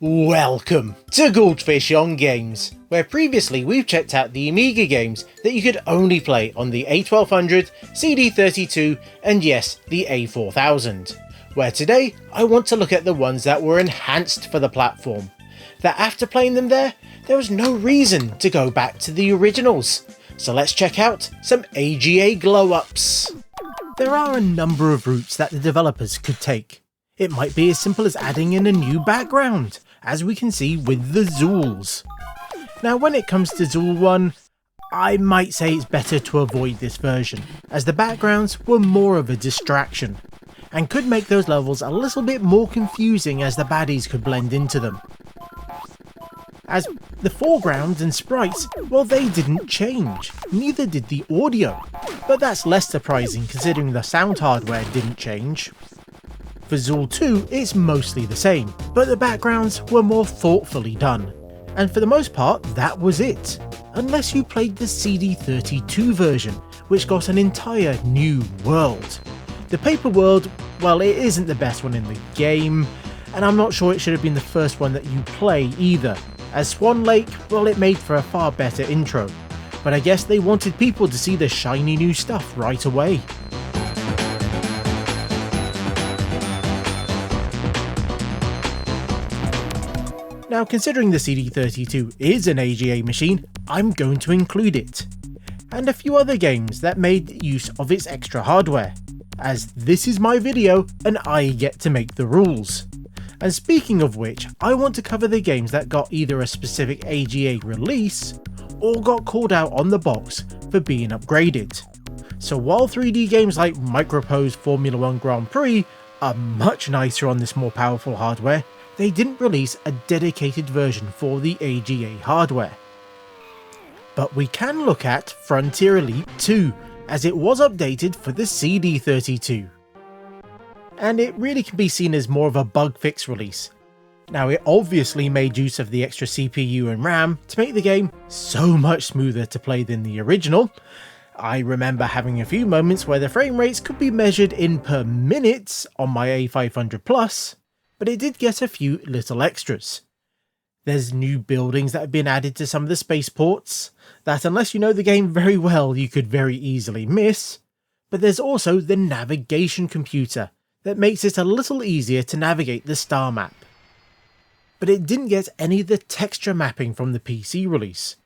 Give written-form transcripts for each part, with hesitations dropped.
Welcome to Goldfish on Games, where previously we've checked out the Amiga games that you could only play on the A1200, CD32 and yes, the A4000, where today I want to look at the ones that were enhanced for the platform, that after playing them there was no reason to go back to the originals. So let's check out some AGA glow-ups. There are a number of routes that the developers could take. It might be as simple as adding in a new background, as we can see with the Zools. Now when it comes to Zool 1, I might say it's better to avoid this version, as the backgrounds were more of a distraction, and could make those levels a little bit more confusing as the baddies could blend into them. As the foregrounds and sprites, well, they didn't change, neither did the audio, but that's less surprising considering the sound hardware didn't change. For Zool 2, it's mostly the same, but the backgrounds were more thoughtfully done, and for the most part that was it, unless you played the CD32 version, which got an entire new world. The paper world, well, it isn't the best one in the game, and I'm not sure it should have been the first one that you play either, as Swan Lake, well, it made for a far better intro, but I guess they wanted people to see the shiny new stuff right away. Now, considering the CD32 is an AGA machine, I'm going to include it, and a few other games that made use of its extra hardware, as this is my video and I get to make the rules. And speaking of which, I want to cover the games that got either a specific AGA release, or got called out on the box for being upgraded. So while 3D games like Microprose Formula 1 Grand Prix are much nicer on this more powerful hardware, they didn't release a dedicated version for the AGA hardware. But we can look at Frontier Elite 2, as it was updated for the CD32. And it really can be seen as more of a bug fix release. Now, it obviously made use of the extra CPU and RAM to make the game so much smoother to play than the original. I remember having a few moments where the frame rates could be measured in per minute on my A500 Plus, but it did get a few little extras. There's new buildings that have been added to some of the spaceports, that unless you know the game very well you could very easily miss, but there's also the navigation computer that makes it a little easier to navigate the star map. But it didn't get any of the texture mapping from the PC release.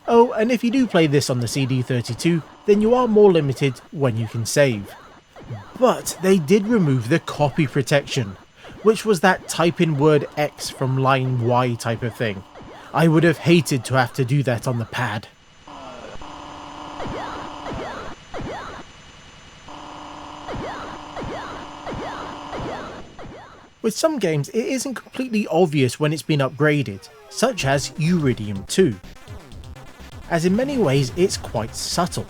Oh, and if you do play this on the CD32, then you are more limited when you can save. But they did remove the copy protection, which was that type in word X from line Y type of thing. I would have hated to have to do that on the pad. With some games it isn't completely obvious when it's been upgraded, such as Uridium 2. As in many ways it's quite subtle,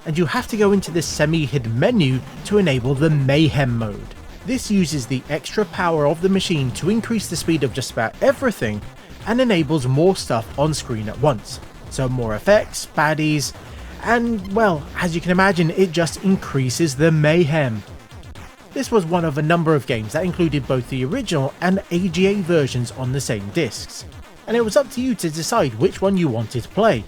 and you have to go into the semi-hidden menu to enable the Mayhem mode. This uses the extra power of the machine to increase the speed of just about everything, and enables more stuff on screen at once. So more effects, baddies, and well, as you can imagine, it just increases the mayhem. This was one of a number of games that included both the original and AGA versions on the same discs, and it was up to you to decide which one you wanted to play.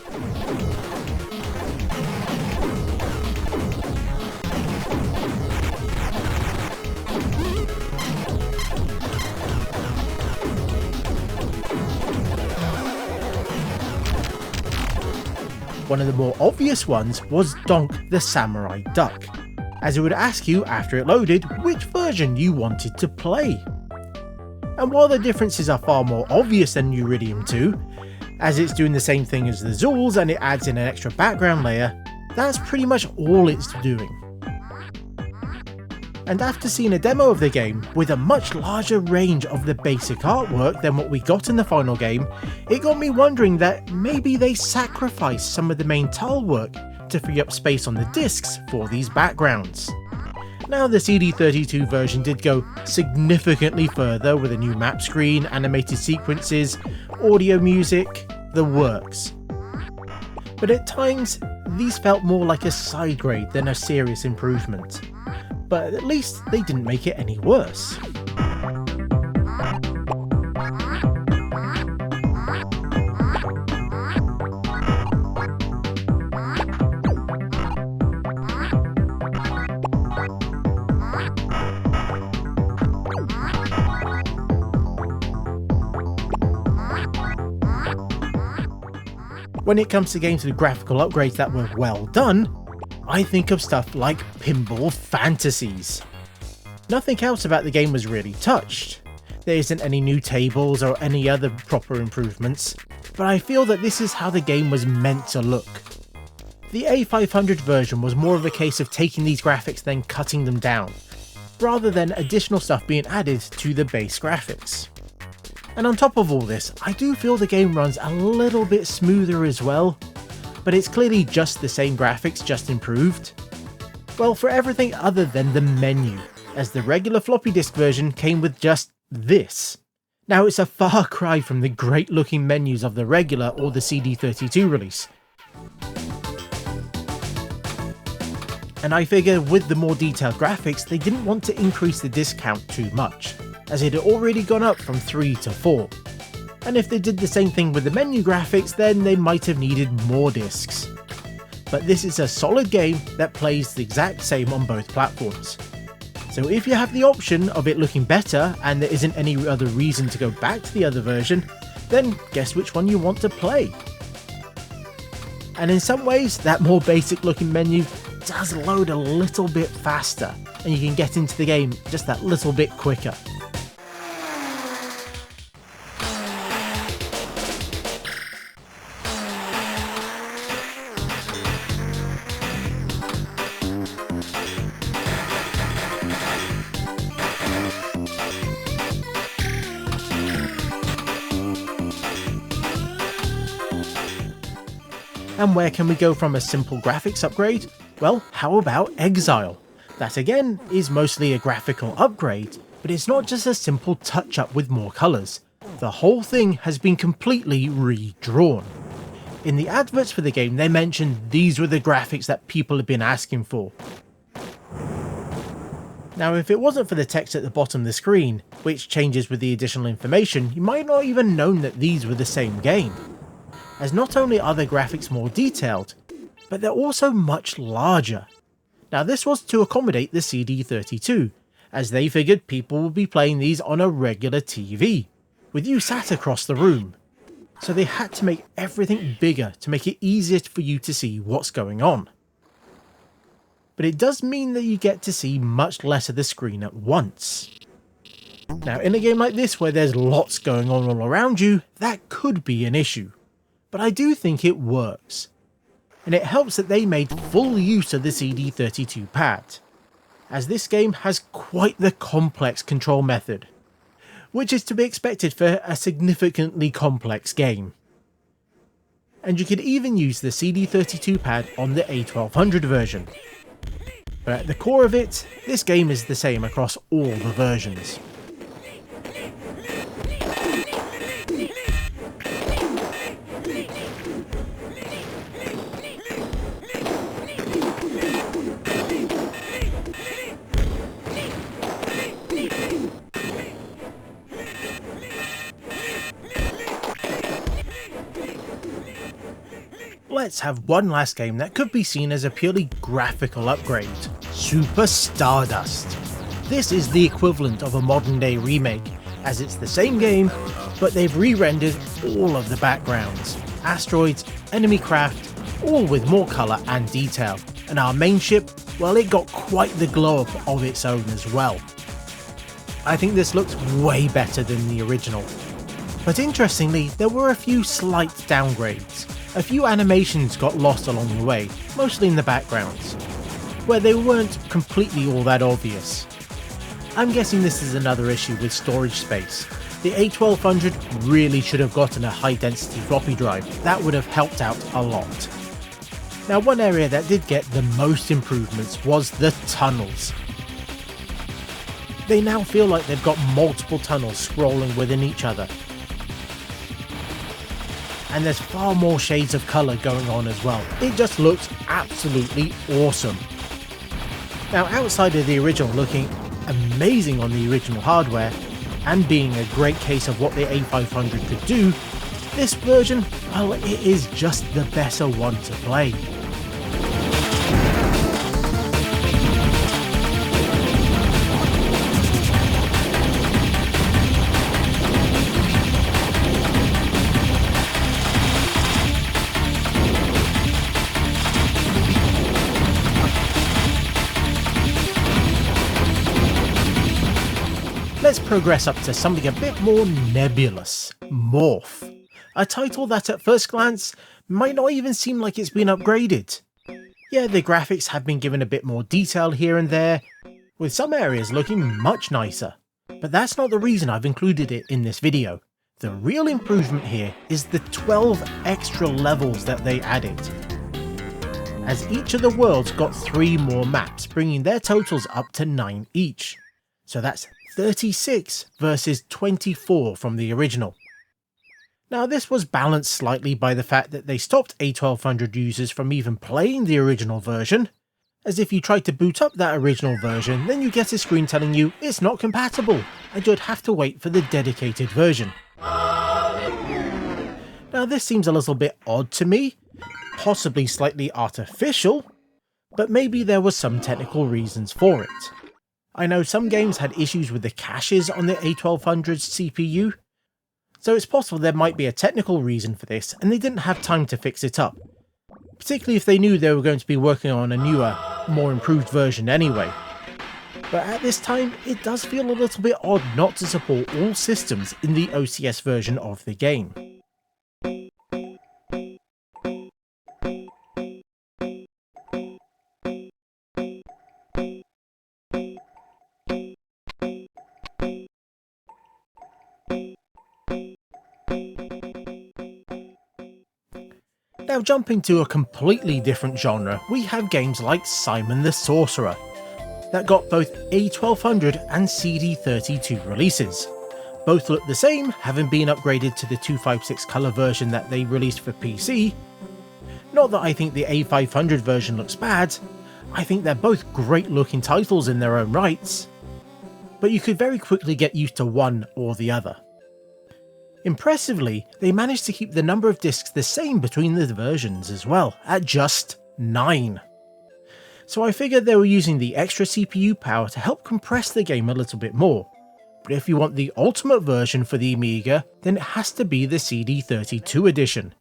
One of the more obvious ones was Donk the Samurai Duck, as it would ask you after it loaded which version you wanted to play. And while the differences are far more obvious than Uridium 2, as it's doing the same thing as the Zools and it adds in an extra background layer, that's pretty much all it's doing. And after seeing a demo of the game with a much larger range of the basic artwork than what we got in the final game, it got me wondering that maybe they sacrificed some of the main tile work to free up space on the discs for these backgrounds. Now the CD32 version did go significantly further with a new map screen, animated sequences, audio music, the works. But at times, these felt more like a side grade than a serious improvement. But at least they didn't make it any worse. When it comes to games with graphical upgrades that were well done, I think of stuff like Pinball Fantasies. Nothing else about the game was really touched. There isn't any new tables or any other proper improvements, but I feel that this is how the game was meant to look. The A500 version was more of a case of taking these graphics then cutting them down, rather than additional stuff being added to the base graphics. And on top of all this, I do feel the game runs a little bit smoother as well, but it's clearly just the same graphics, just improved. Well, for everything other than the menu, as the regular floppy disk version came with just this. Now it's a far cry from the great looking menus of the regular or the CD32 release. And I figure with the more detailed graphics, they didn't want to increase the disc count too much, as it had already gone up from 3 to 4. And if they did the same thing with the menu graphics, then they might have needed more discs. But this is a solid game that plays the exact same on both platforms. So if you have the option of it looking better and there isn't any other reason to go back to the other version, then guess which one you want to play. And in some ways, that more basic looking menu does load a little bit faster, and you can get into the game just that little bit quicker. And where can we go from a simple graphics upgrade? Well, how about Exile? That again is mostly a graphical upgrade, but it's not just a simple touch up with more colours. The whole thing has been completely redrawn. In the adverts for the game, they mentioned these were the graphics that people had been asking for. Now, if it wasn't for the text at the bottom of the screen, which changes with the additional information, you might not even known that these were the same game. As not only are the graphics more detailed, but they're also much larger. Now this was to accommodate the CD32, as they figured people would be playing these on a regular TV, with you sat across the room. So they had to make everything bigger to make it easier for you to see what's going on. But it does mean that you get to see much less of the screen at once. Now in a game like this where there's lots going on all around you, that could be an issue. But I do think it works. And it helps that they made full use of the CD32 pad, as this game has quite the complex control method, which is to be expected for a significantly complex game. And you could even use the CD32 pad on the A1200 version. But at the core of it, this game is the same across all the versions. Let's have one last game that could be seen as a purely graphical upgrade, Super StarDust. This is the equivalent of a modern day remake, as it's the same game, but they've re-rendered all of the backgrounds, asteroids, enemy craft, all with more colour and detail, and our main ship, well, it got quite the glow up of its own as well. I think this looks way better than the original. But interestingly, there were a few slight downgrades. A few animations got lost along the way, mostly in the backgrounds, where they weren't completely all that obvious. I'm guessing this is another issue with storage space. The A1200 really should have gotten a high density floppy drive, that would have helped out a lot. Now one area that did get the most improvements was the tunnels. They now feel like they've got multiple tunnels scrolling within each other. And there's far more shades of colour going on as well. It just looks absolutely awesome. Now outside of the original looking amazing on the original hardware, and being a great case of what the A500 could do, this version, well, it is just the better one to play. progress up to something a bit more nebulous, Morph. A title that at first glance might not even seem like it's been upgraded. Yeah, the graphics have been given a bit more detail here and there, with some areas looking much nicer. But that's not the reason I've included it in this video. The real improvement here is the 12 extra levels that they added, as each of the worlds got 3 more maps, bringing their totals up to 9 each. So that's 36 versus 24 from the original. Now this was balanced slightly by the fact that they stopped A1200 users from even playing the original version, as if you tried to boot up that original version, then you get a screen telling you it's not compatible, and you'd have to wait for the dedicated version. Now this seems a little bit odd to me, possibly slightly artificial, but maybe there was some technical reasons for it. I know some games had issues with the caches on the A1200's CPU, so it's possible there might be a technical reason for this and they didn't have time to fix it up, particularly if they knew they were going to be working on a newer, more improved version anyway. But at this time, it does feel a little bit odd not to support all systems in the OCS version of the game. Now jumping to a completely different genre, we have games like Simon the Sorcerer, that got both A1200 and CD32 releases. Both look the same, having been upgraded to the 256 colour version that they released for PC. Not that I think the A500 version looks bad, I think they're both great looking titles in their own rights, but you could very quickly get used to one or the other. Impressively, they managed to keep the number of discs the same between the versions as well, at just 9. So I figured they were using the extra CPU power to help compress the game a little bit more. But if you want the ultimate version for the Amiga, then it has to be the CD32 edition.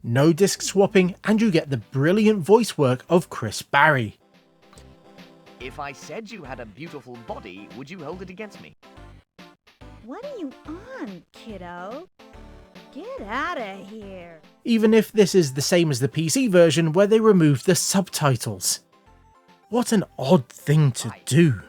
No disc swapping, and you get the brilliant voice work of Chris Barry. If I said you had a beautiful body, would you hold it against me? What are you on, kiddo? Get out of here. Even if this is the same as the PC version where they removed the subtitles. What an odd thing to do.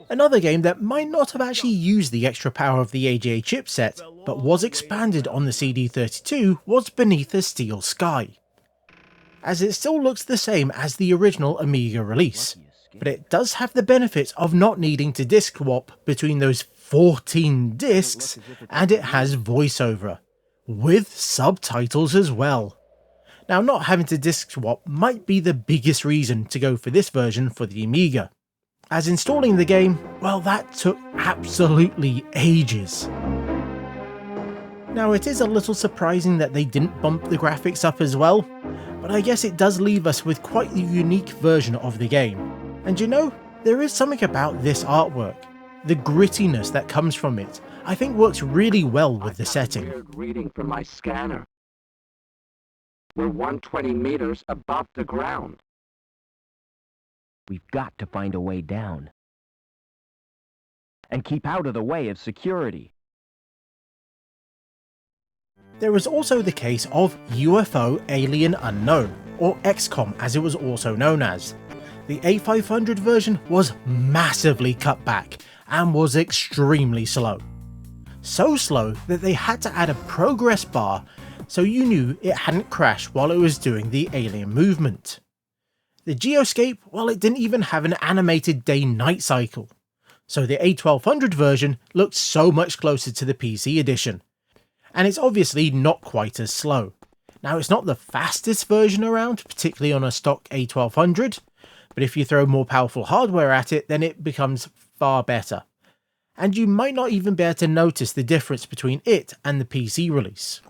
Another game that might not have actually used the extra power of the AGA chipset, but was expanded on the CD32, was Beneath a Steel Sky. As it still looks the same as the original Amiga release, but it does have the benefit of not needing to disc swap between those 14 discs, and it has voiceover, with subtitles as well. Now, not having to disc swap might be the biggest reason to go for this version for the Amiga, as installing the game, well, that took absolutely ages. Now, it is a little surprising that they didn't bump the graphics up as well, but I guess it does leave us with quite a unique version of the game. And you know, there is something about this artwork. The grittiness that comes from it, I think works really well with the setting. Weird reading from my scanner. We're 120 meters above the ground. We've got to find a way down. And keep out of the way of security. There is also the case of UFO Alien Unknown, or XCom as it was also known as. The A500 version was massively cut back and was extremely slow. So slow that they had to add a progress bar so you knew it hadn't crashed while it was doing the alien movement. The geoscape, well, it didn't even have an animated day-night cycle, so the A1200 version looked so much closer to the PC edition, and it's obviously not quite as slow. Now, it's not the fastest version around, particularly on a stock A1200, but if you throw more powerful hardware at it, then it becomes far better. And you might not even be able to notice the difference between it and the PC release.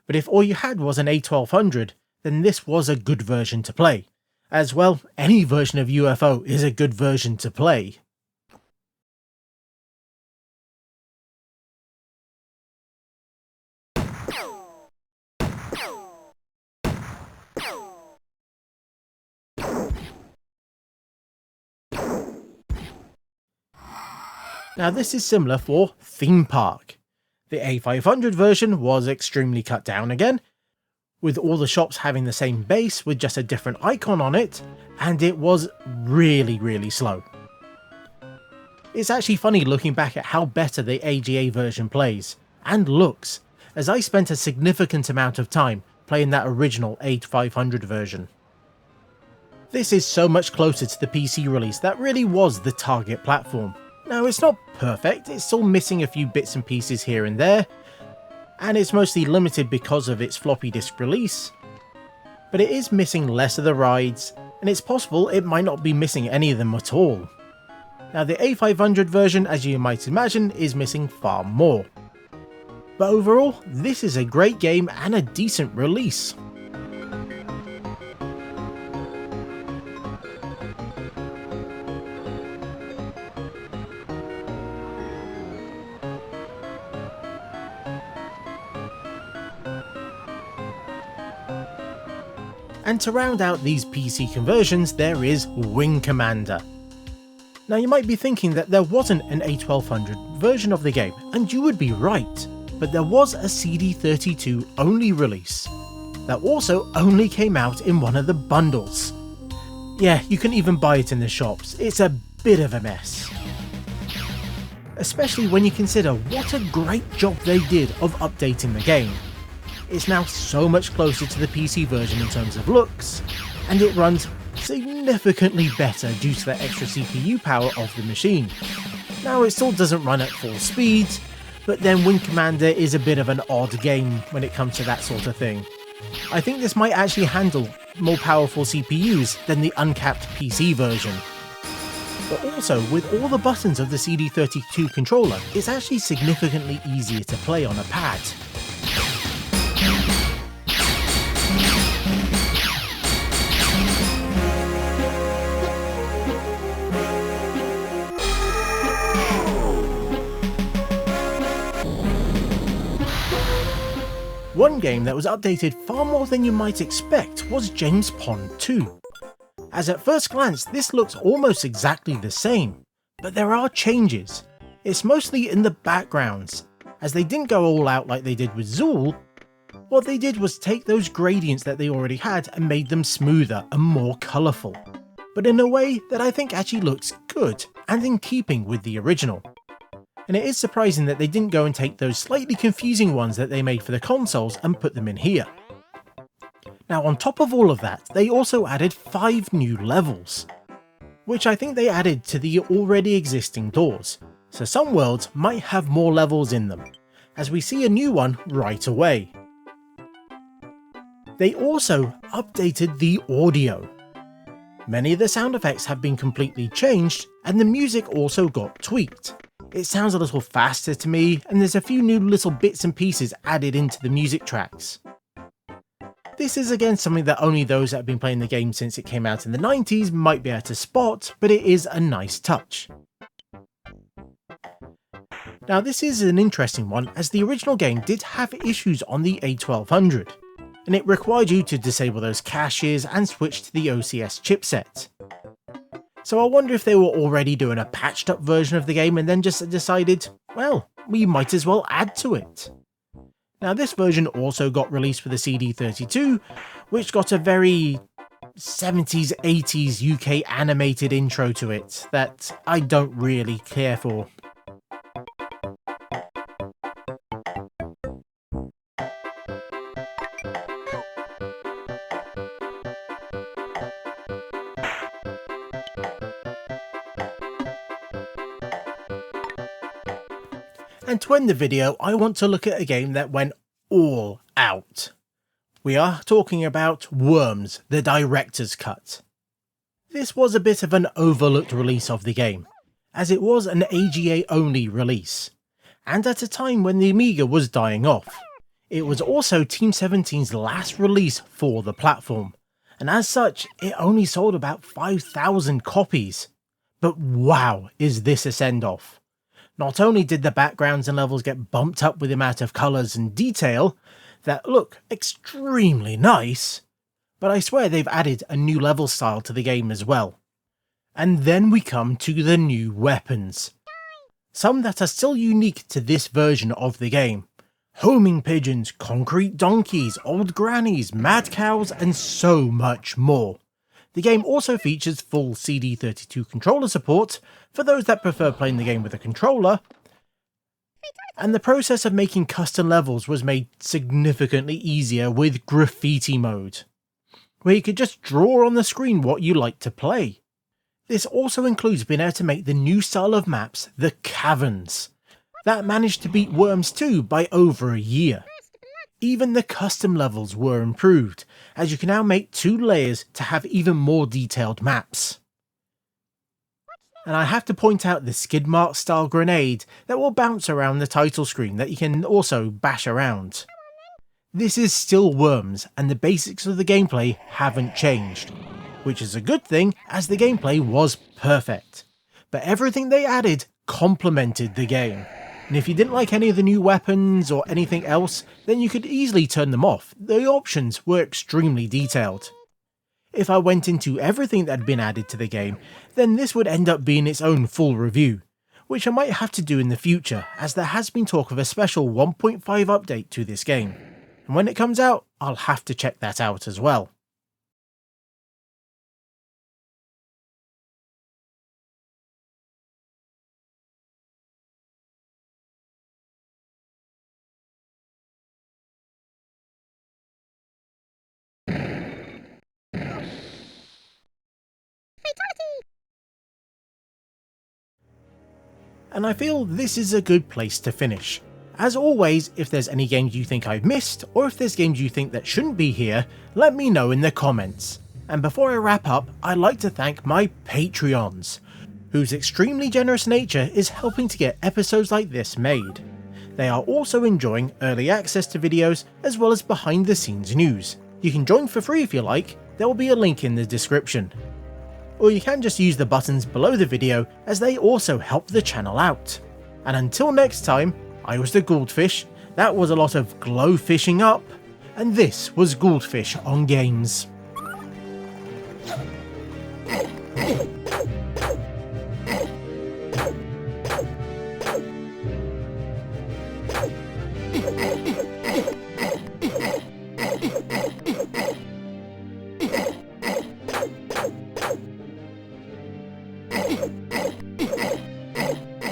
But if all you had was an A1200, then this was a good version to play. As well, any version of UFO is a good version to play. Now this is similar for Theme Park. The A500 version was extremely cut down again, with all the shops having the same base with just a different icon on it, and it was really slow. It's actually funny looking back at how better the AGA version plays, and looks, as I spent a significant amount of time playing that original A500 version. This is so much closer to the PC release that really was the target platform. Now it's not perfect, it's still missing a few bits and pieces here and there, and it's mostly limited because of its floppy disk release, but it is missing less of the rides, and it's possible it might not be missing any of them at all. Now the A500 version, as you might imagine, is missing far more. But overall, this is a great game and a decent release. And to round out these PC conversions, there is Wing Commander. Now you might be thinking that there wasn't an A1200 version of the game, and you would be right, but there was a CD32 only release that also only came out in one of the bundles. Yeah, you can even buy it in the shops. It's a bit of a mess. Especially when you consider what a great job they did of updating the game. It's now so much closer to the PC version in terms of looks, and it runs significantly better due to the extra CPU power of the machine. Now it still doesn't run at full speed, but then Wing Commander is a bit of an odd game when it comes to that sort of thing. I think this might actually handle more powerful CPUs than the uncapped PC version. But also, with all the buttons of the CD32 controller, it's actually significantly easier to play on a pad. One game that was updated far more than you might expect was James Pond 2. As at first glance this looks almost exactly the same, but there are changes. It's mostly in the backgrounds, as they didn't go all out like they did with Zool. What they did was take those gradients that they already had and made them smoother and more colourful, but in a way that I think actually looks good and in keeping with the original. And it is surprising that they didn't go and take those slightly confusing ones that they made for the consoles and put them in here. Now on top of all of that, they also added 5 new levels, which I think they added to the already existing doors, so some worlds might have more levels in them, as we see a new one right away. They also updated the audio. Many of the sound effects have been completely changed, and the music also got tweaked. It sounds a little faster to me, and there's a few new little bits and pieces added into the music tracks. This is again something that only those that have been playing the game since it came out in the 90s might be able to spot, but it is a nice touch. Now this is an interesting one, as the original game did have issues on the A1200, and it required you to disable those caches and switch to the OCS chipset. So I wonder if they were already doing a patched up version of the game and then just decided, well, we might as well add to it. Now this version also got released for the CD32, which got a very 70s 80s UK animated intro to it that I don't really care for. And to end the video, I want to look at a game that went all out. We are talking about Worms, the Director's Cut. This was a bit of an overlooked release of the game, as it was an AGA only release, and at a time when the Amiga was dying off. It was also Team 17's last release for the platform, and as such, it only sold about 5,000 copies. But wow, is this a send-off. Not only did the backgrounds and levels get bumped up with the amount of colours and detail that look extremely nice, but I swear they've added a new level style to the game as well. And then we come to the new weapons. Some that are still unique to this version of the game. Homing pigeons, concrete donkeys, old grannies, mad cows, and so much more. The game also features full CD32 controller support for those that prefer playing the game with a controller, and the process of making custom levels was made significantly easier with graffiti mode, where you could just draw on the screen what you like to play. This also includes being able to make the new style of maps, the caverns, that managed to beat Worms 2 by over a year. Even the custom levels were improved, as you can now make 2 layers to have even more detailed maps. And I have to point out the skid mark style grenade that will bounce around the title screen that you can also bash around. This is still Worms, and the basics of the gameplay haven't changed, which is a good thing as the gameplay was perfect. But everything they added complemented the game. And if you didn't like any of the new weapons or anything else, then you could easily turn them off. The options were extremely detailed. If I went into everything that had been added to the game, then this would end up being its own full review, which I might have to do in the future, as there has been talk of a special 1.5 update to this game. And when it comes out, I'll have to check that out as well. And I feel this is a good place to finish. As always, if there's any games you think I've missed, or if there's games you think that shouldn't be here, let me know in the comments. And before I wrap up, I'd like to thank my Patreons, whose extremely generous nature is helping to get episodes like this made. They are also enjoying early access to videos, as well as behind the scenes news. You can join for free if you like, there will be a link in the description. Or you can just use the buttons below the video, as they also help the channel out. And until next time, I was the Goldfish, that was a lot of glow fishing up, and this was Goldfish on Games.